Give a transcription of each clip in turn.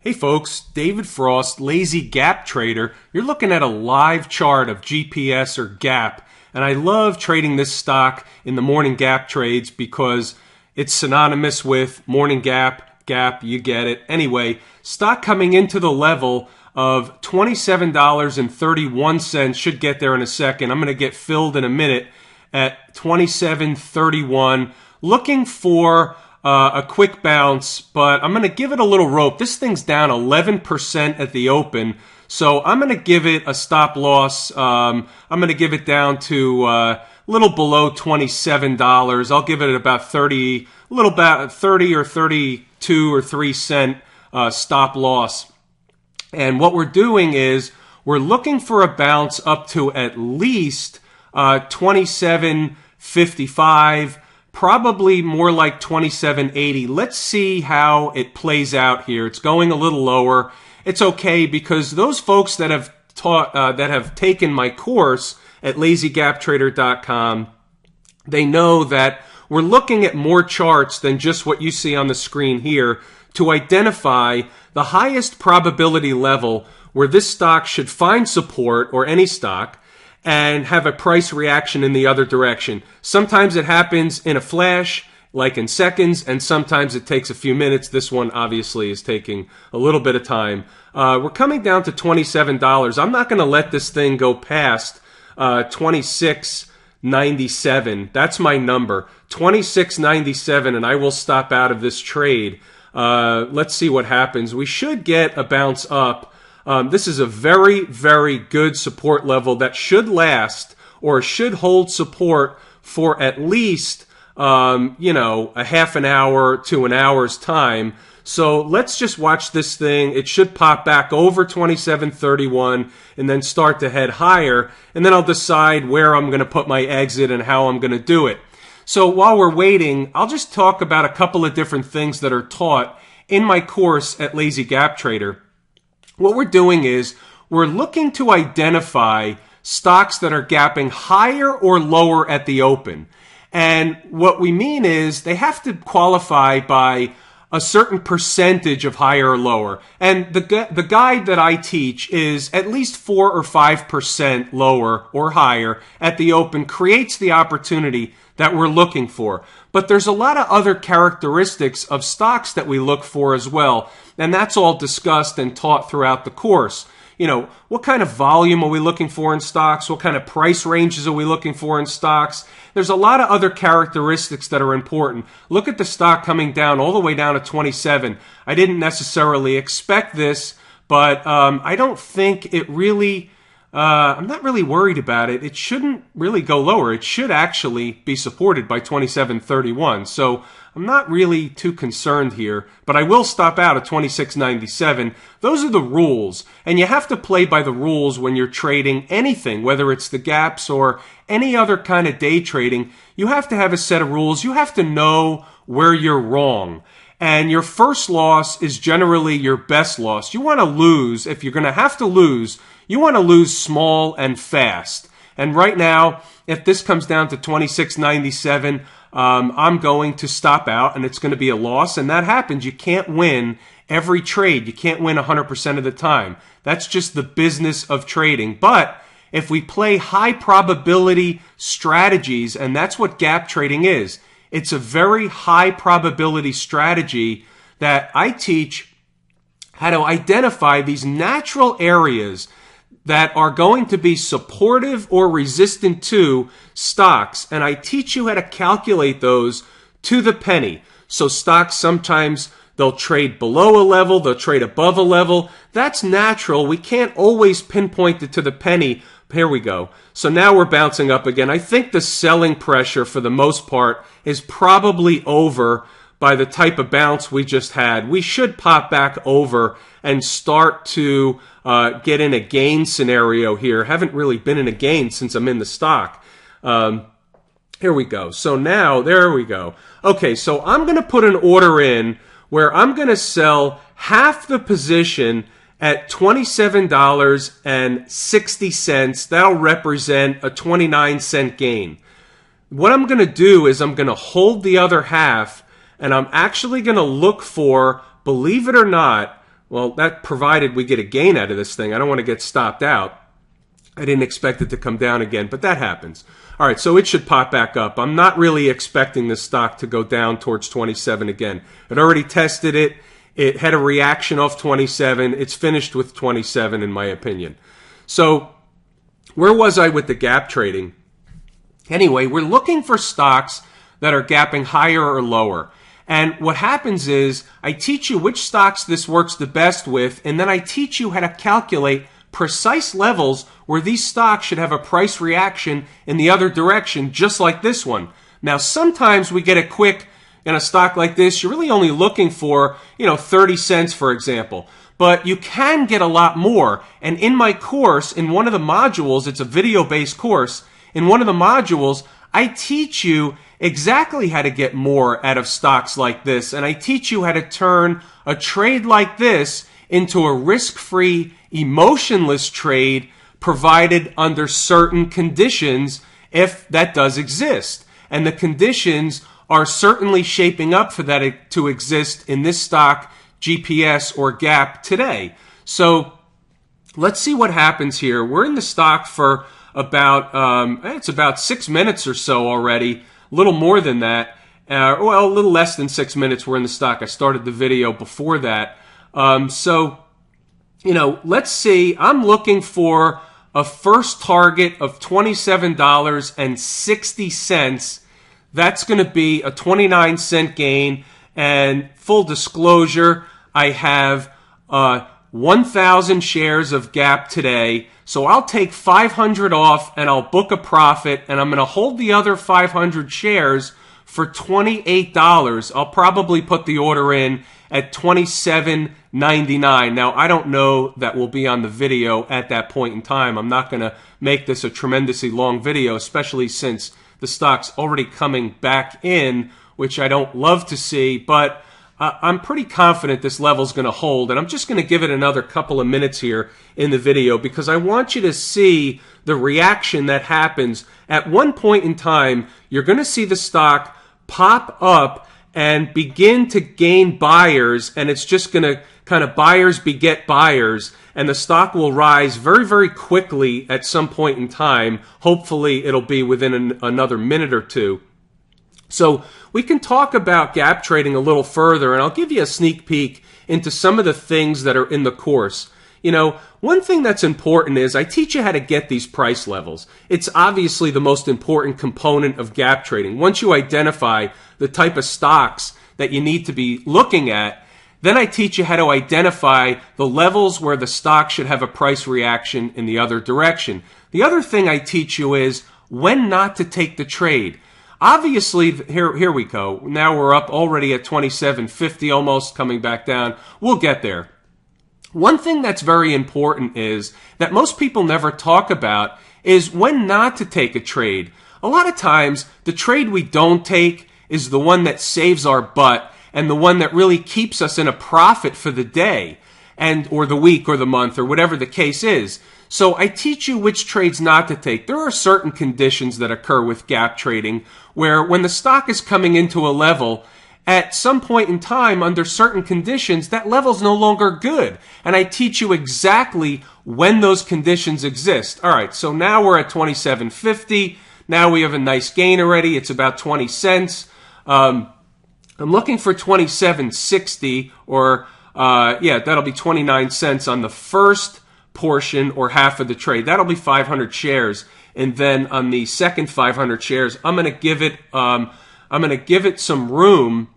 Hey folks, David Frost, Lazy Gap Trader. You're looking at a live chart of GPS or gap, and I love trading this stock in the morning gap trades because it's synonymous with morning gap, you get it. Anyway, stock coming into the level of $27.31 should get there in a second. I'm going to get filled in a minute at $27.31. Looking for a quick bounce, but I'm going to give it a little rope. This thing's down 11% at the open, so I'm going to give it a stop loss. I'm going to give it down to a little below $27. I'll give it about 30, a little about 30 or 32 or 3 cent stop loss. And what we're doing is we're looking for a bounce up to at least 27.55. Probably more like 27.80. Let's see how it plays out here. It's going a little lower. It's okay because those folks that have taken my course at lazygaptrader.com, they know that we're looking at more charts than just what you see on the screen here to identify the highest probability level where this stock should find support, or any stock, and have a price reaction in the other direction. Sometimes it happens in a flash, like in seconds, and sometimes it takes a few minutes. This one obviously is taking a little bit of time. We're coming down to $27. I'm not going to let this thing go past $26.97. That's my number, $26.97, and I will stop out of this trade. Let's see what happens. We should get a bounce up. This is a very, very good support level that should last, or should hold support for at least, a half an hour to an hour's time. So let's just watch this thing. It should pop back over 27.31 and then start to head higher. And then I'll decide where I'm going to put my exit and how I'm going to do it. So while we're waiting, I'll just talk about a couple of different things that are taught in my course at Lazy Gap Trader. What we're doing is we're looking to identify stocks that are gapping higher or lower at the open. And what we mean is they have to qualify by a certain percentage of higher or lower. And the guide that I teach is at least 4 or 5% lower or higher at the open creates the opportunity that we're looking for. But there's a lot of other characteristics of stocks that we look for as well. And that's all discussed and taught throughout the course. You know, what kind of volume are we looking for in stocks? What kind of price ranges are we looking for in stocks? There's a lot of other characteristics that are important. Look at the stock coming down all the way down to 27. I didn't necessarily expect this, but I don't think it really... I'm not really worried about it. It shouldn't really go lower. It should actually be supported by 27.31. So I'm not really too concerned here, but I will stop out at 26.97. Those are the rules, and you have to play by the rules when you're trading anything, whether it's the gaps or any other kind of day trading. You have to have a set of rules. You have to know where you're wrong. And your first loss is generally your best loss. You want to lose, if you're going to have to lose, you want to lose small and fast. And right now, if this comes down to 26.97, I'm going to stop out, and it's going to be a loss. And that happens. You can't win every trade. You can't win 100% of the time. That's just the business of trading. But if we play high probability strategies, and that's what gap trading is, it's a very high probability strategy that I teach how to identify these natural areas that are going to be supportive or resistant to stocks. And I teach you how to calculate those to the penny. So stocks, sometimes they'll trade below a level, they'll trade above a level. That's natural. We can't always pinpoint it to the penny. Here we go. So now we're bouncing up again. I think the selling pressure for the most part is probably over by the type of bounce we just had. We should pop back over and start to get in a gain scenario here. Haven't really been in a gain since I'm in the stock. Here we go. So now, there we go. Okay, so I'm going to put an order in where I'm going to sell half the position at $27.60. That'll represent a 29-cent gain. What I'm going to do is I'm going to hold the other half, and I'm actually going to look for, believe it or not, Well, that provided we get a gain out of this thing. I don't want to get stopped out. I didn't expect it to come down again, but that happens. All right, so it should pop back up. I'm not really expecting this stock to go down towards 27 again. It already tested it. It had a reaction off 27. It's finished with 27 in my opinion. So where was I with the gap trading? Anyway, we're looking for stocks that are gapping higher or lower. And what happens is I teach you which stocks this works the best with, and then I teach you how to calculate precise levels where these stocks should have a price reaction in the other direction, just like this one. Now, sometimes we get a quick in a stock like this. You're really only looking for, 30 cents, for example. But you can get a lot more. And in my course, in one of the modules, it's a video-based course, in one of the modules, I teach you exactly how to get more out of stocks like this. And I teach you how to turn a trade like this into a risk-free, emotionless trade provided under certain conditions, if that does exist. And the conditions are certainly shaping up for that to exist in this stock, GPS or gap today. So let's see what happens here. We're in the stock for it's about 6 minutes or so already, a little more than that. A little less than 6 minutes we're in the stock. I started the video before that. Let's see. I'm looking for a first target of $27.60. That's going to be a 29-cent gain. And full disclosure, I have 1,000 shares of gap today. So I'll take 500 off and I'll book a profit, and I'm going to hold the other 500 shares for $28. I'll probably put the order in at $27.99. Now, I don't know that will be on the video at that point in time. I'm not going to make this a tremendously long video, especially since the stock's already coming back in, which I don't love to see, but I'm pretty confident this level's going to hold, and I'm just going to give it another couple of minutes here in the video because I want you to see the reaction that happens. At one point in time, you're going to see the stock pop up and begin to gain buyers, and it's just going to kind of buyers beget buyers, and the stock will rise very, very quickly at some point in time. Hopefully, it'll be within another minute or two. So we can talk about gap trading a little further, and I'll give you a sneak peek into some of the things that are in the course. One thing that's important is I teach you how to get these price levels. It's obviously the most important component of gap trading. Once you identify the type of stocks that you need to be looking at, then I teach you how to identify the levels where the stock should have a price reaction in the other direction. The other thing I teach you is when not to take the trade. Obviously, here we go. Now we're up already at 27.50, almost coming back down. We'll get there. One thing that's very important is that most people never talk about is when not to take a trade. A lot of times, the trade we don't take is the one that saves our butt and the one that really keeps us in a profit for the day or the week or the month or whatever the case is. So I teach you which trades not to take. There are certain conditions that occur with gap trading where when the stock is coming into a level, at some point in time, under certain conditions, that level's no longer good. And I teach you exactly when those conditions exist. All right, so now we're at 27.50. Now we have a nice gain already. It's about 20 cents. I'm looking for 27.60 or, that'll be 29 cents on the first portion or half of the trade. That'll be 500 shares. And then on the second 500 shares, I'm going to give it some room.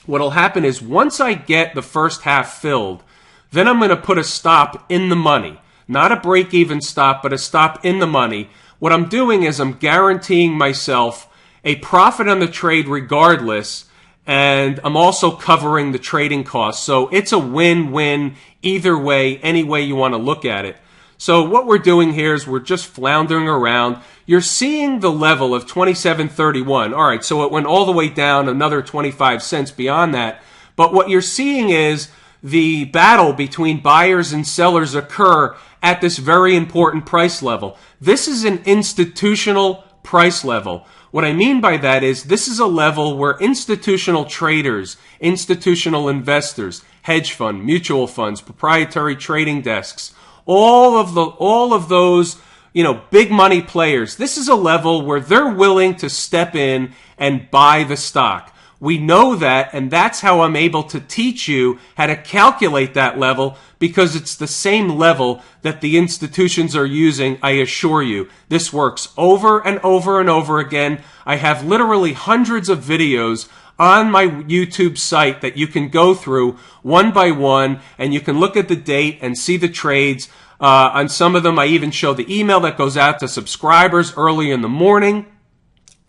What'll happen is once I get the first half filled, then I'm going to put a stop in the money. Not a break-even stop, but a stop in the money. What I'm doing is I'm guaranteeing myself a profit on the trade regardless, and I'm also covering the trading costs. So it's a win-win either way, any way you want to look at it. So what we're doing here is we're just floundering around. You're seeing the level of 27.31. All right, so it went all the way down another 25 cents beyond that. But what you're seeing is the battle between buyers and sellers occur at this very important price level. This is an institutional price level. What I mean by that is this is a level where institutional traders, institutional investors, hedge fund, mutual funds, proprietary trading desks, all of those, big money players, this is a level where they're willing to step in and buy the stock. We know that, and that's how I'm able to teach you how to calculate that level, because it's the same level that the institutions are using, I assure you. This works over and over and over again. I have literally hundreds of videos on my YouTube site that you can go through one by one, and you can look at the date and see the trades. On some of them, I even show the email that goes out to subscribers early in the morning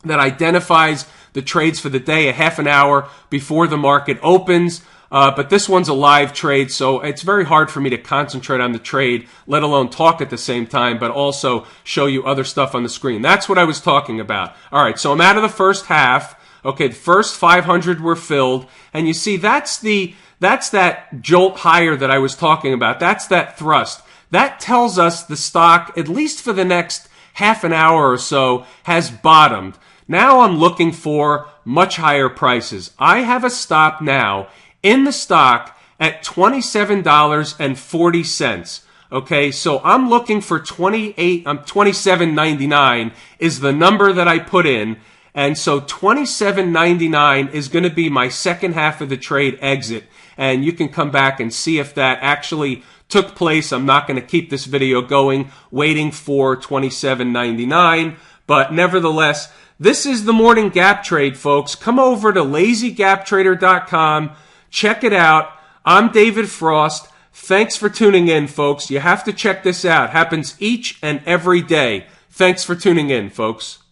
that identifies the trades for the day a half an hour before the market opens. But this one's a live trade, so it's very hard for me to concentrate on the trade, let alone talk at the same time, but also show you other stuff on the screen. That's what I was talking about. All right, so I'm out of the first half. Okay, the first 500 were filled, and you see that's that jolt higher that I was talking about. That's that thrust. That tells us the stock, at least for the next half an hour or so, has bottomed. Now I'm looking for much higher prices. I have a stop now in the stock at $27.40. Okay, so I'm looking for $27.99 is the number that I put in. And so $27.99 is going to be my second half of the trade exit. And you can come back and see if that actually took place. I'm not going to keep this video going, waiting for $27.99. But nevertheless, this is the morning gap trade, folks. Come over to lazygaptrader.com. Check it out. I'm David Frost. Thanks for tuning in, folks. You have to check this out. Happens each and every day. Thanks for tuning in, folks.